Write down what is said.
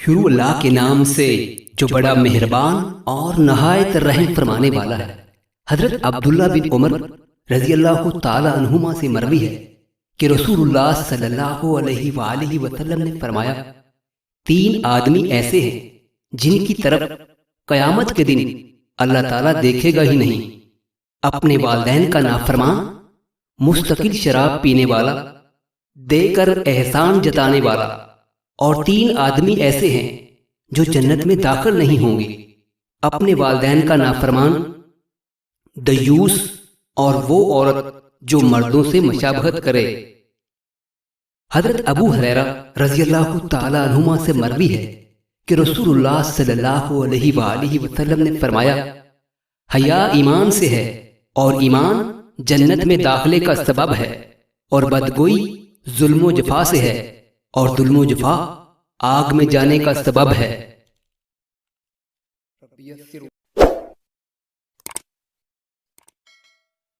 شروع اللہ کے نام سے جو بڑا مہربان اور نہایت رحم فرمانے والا ہے۔ حضرت عبداللہ بن عمر رضی اللہ تعالی عنہما سے مروی ہے کہ رسول اللہ صلی اللہ علیہ وآلہ وسلم نے فرمایا، 3 آدمی ایسے ہیں جن کی طرف قیامت کے دن اللہ تعالیٰ دیکھے گا ہی نہیں: اپنے والدین کا نافرمان، مستقل شراب پینے والا، دے کر احسان جتانے والا، اور 3 آدمی ایسے ہیں جو جنت میں داخل نہیں ہوں گے: اپنے والدین کا نافرمان، دیوس، اور وہ عورت جو مردوں سے مشابہت کرے۔ حضرت ابو ہریرہ رضی اللہ تعالی عنہما سے مروی ہے کہ رسول اللہ صلی اللہ علیہ وآلہ وسلم نے فرمایا، حیا ایمان سے ہے، اور ایمان جنت میں داخلے کا سبب ہے، اور بدگوئی ظلم و جفا سے ہے، اور ظلم و جفا آگ میں جانے کا سبب ہے۔